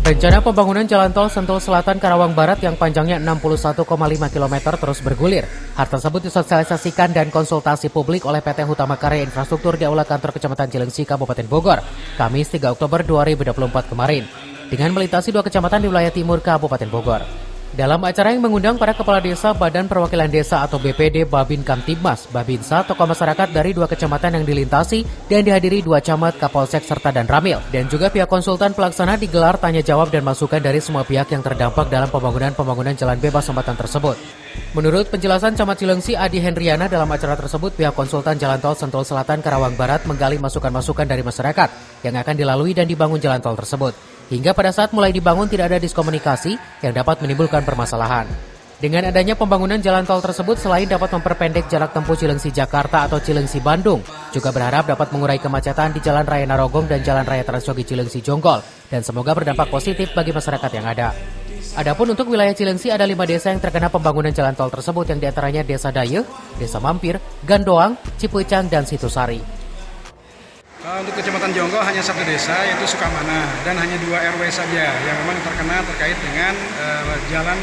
Rencana pembangunan Jalan Tol Sentul Selatan Karawang Barat yang panjangnya 61,5 km terus bergulir. Hal tersebut disosialisasikan dan konsultasi publik oleh PT Hutama Karya Infrastruktur di Aula Kantor Kecamatan Cilengsi, Kabupaten Bogor, Kamis 3 Oktober 2024 kemarin, dengan melintasi 2 kecamatan di wilayah timur Kabupaten Bogor. Dalam acara yang mengundang para kepala desa, Badan Perwakilan Desa atau BPD, Babin Kamtibmas, Babinsa, tokoh masyarakat dari 2 kecamatan yang dilintasi dan dihadiri 2 camat, Kapolsek, serta dan Ramil. Dan juga pihak konsultan pelaksana digelar tanya jawab dan masukan dari semua pihak yang terdampak dalam pembangunan jalan bebas hambatan tersebut. Menurut penjelasan Camat Cilengsi Adi Hendriana dalam acara tersebut, pihak konsultan Jalan Tol Sentul Selatan Karawang Barat menggali masukan-masukan dari masyarakat yang akan dilalui dan dibangun jalan tol tersebut. Hingga pada saat mulai dibangun tidak ada diskomunikasi yang dapat menimbulkan permasalahan. Dengan adanya pembangunan jalan tol tersebut, selain dapat memperpendek jarak tempuh Cilengsi Jakarta atau Cilengsi Bandung, juga berharap dapat mengurai kemacetan di Jalan Raya Narogong dan Jalan Raya Transyogi Cilengsi Jonggol, dan semoga berdampak positif bagi masyarakat yang ada. Adapun untuk wilayah Cilengsi ada 5 desa yang terkena pembangunan jalan tol tersebut, yang diantaranya Desa Dayeuh, Desa Mampir, Gandoang, Cipuicang, dan Situsari. Untuk Kecamatan Jonggol hanya 1 desa, yaitu Sukamana, dan hanya 2 RW saja yang memang terkena terkait dengan jalan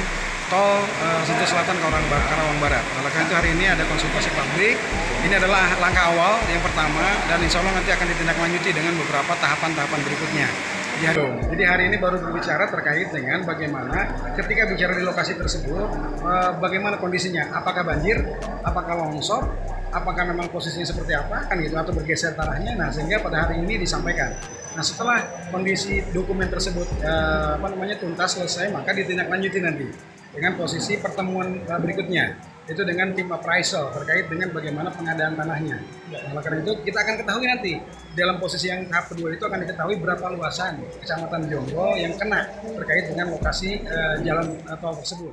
tol Sentul Selatan Karawang Barat. Oleh karena itu hari ini ada konsultasi publik. Ini adalah langkah awal yang pertama, dan insya Allah nanti akan ditindaklanjuti dengan beberapa tahapan-tahapan berikutnya. Jadi hari ini baru berbicara terkait dengan bagaimana ketika bicara di lokasi tersebut, bagaimana kondisinya, apakah banjir, apakah longsor, apakah memang posisinya seperti apa, kan gitu, atau bergeser tanahnya. Nah, sehingga pada hari ini disampaikan. Nah, setelah kondisi dokumen tersebut tuntas selesai, maka ditindaklanjuti nanti dengan posisi pertemuan berikutnya, itu dengan tim appraisal terkait dengan bagaimana pengadaan tanahnya. Nah, karena itu kita akan ketahui nanti dalam posisi yang tahap kedua itu akan diketahui berapa luasan Kecamatan Jonggol yang kena terkait dengan lokasi jalan tol tersebut.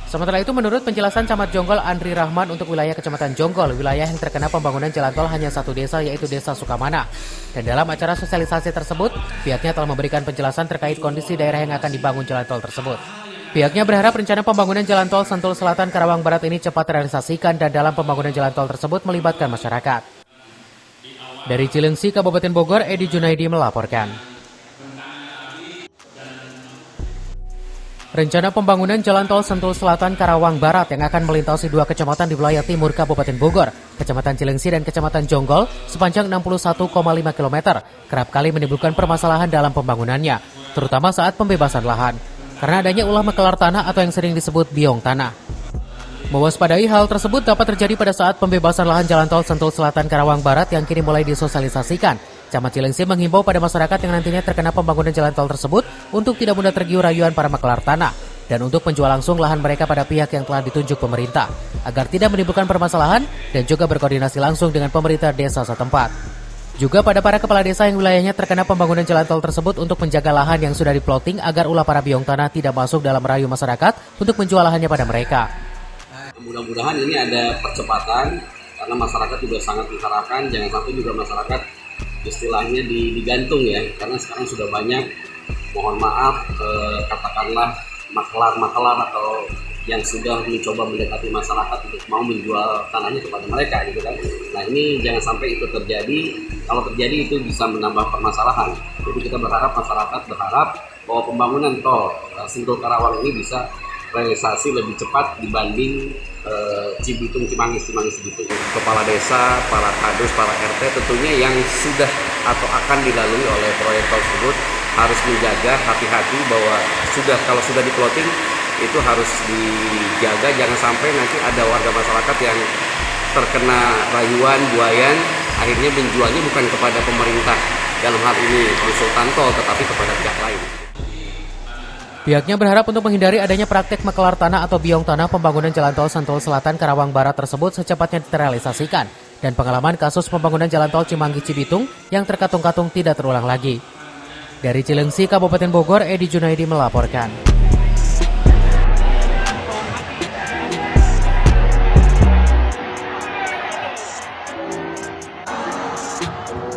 Sementara itu, menurut penjelasan Camat Jonggol Andri Rahman, untuk wilayah Kecamatan Jonggol, wilayah yang terkena pembangunan jalan tol hanya 1 desa, yaitu Desa Sukamana. Dan dalam acara sosialisasi tersebut, pihaknya telah memberikan penjelasan terkait kondisi daerah yang akan dibangun jalan tol tersebut. Pihaknya berharap rencana pembangunan jalan tol Sentul Selatan Karawang Barat ini cepat terrealisasikan, dan dalam pembangunan jalan tol tersebut melibatkan masyarakat. Dari Cilengsi, Kabupaten Bogor, Edi Junaidi melaporkan. Rencana pembangunan jalan tol Sentul Selatan Karawang Barat yang akan melintasi 2 kecamatan di wilayah timur Kabupaten Bogor, Kecamatan Cilengsi dan Kecamatan Jonggol, sepanjang 61,5 km, kerap kali menimbulkan permasalahan dalam pembangunannya, terutama saat pembebasan lahan, karena adanya ulah mekelar tanah atau yang sering disebut biong tanah. Mewaspadai hal tersebut dapat terjadi pada saat pembebasan lahan jalan tol Sentul Selatan Karawang Barat yang kini mulai disosialisasikan. Camat Cilengsi menghimbau pada masyarakat yang nantinya terkena pembangunan jalan tol tersebut untuk tidak mudah tergiur rayuan para makelar tanah, dan untuk menjual langsung lahan mereka pada pihak yang telah ditunjuk pemerintah, agar tidak menimbulkan permasalahan, dan juga berkoordinasi langsung dengan pemerintah desa setempat. Juga pada para kepala desa yang wilayahnya terkena pembangunan jalan tol tersebut untuk menjaga lahan yang sudah diploting agar ulah para biong tanah tidak masuk dalam rayu masyarakat untuk menjual lahannya pada mereka. Mudah-mudahan ini ada percepatan, karena masyarakat juga sangat mengharapkan, jangan sampai juga masyarakat istilahnya digantung ya, karena sekarang sudah banyak, mohon maaf, katakanlah makelar atau yang sudah mencoba mendekati masyarakat untuk mau menjual tanahnya kepada mereka gitu kan. Nah, ini jangan sampai itu terjadi. Kalau terjadi itu bisa menambah permasalahan. Jadi kita masyarakat berharap bahwa pembangunan tol Sentul Karawang ini bisa realisasi lebih cepat dibanding Cibitung, Cimangis Cibitung. Kepala desa, para kadus, para RT tentunya yang sudah atau akan dilalui oleh proyek tersebut harus menjaga hati-hati bahwa kalau sudah di-plotting itu harus dijaga, jangan sampai nanti ada warga masyarakat yang terkena rayuan, buayan, akhirnya menjualnya bukan kepada pemerintah dalam hal ini konsultan tol, tetapi kepada pihak lain. Pihaknya berharap untuk menghindari adanya praktek makelar tanah atau biong tanah pembangunan jalan tol Sentul Selatan Karawang Barat tersebut secepatnya terrealisasikan, dan pengalaman kasus pembangunan jalan tol Cimanggis Cibitung yang terkatung-katung tidak terulang lagi. Dari Cilengsi, Kabupaten Bogor, Edi Junaidi melaporkan.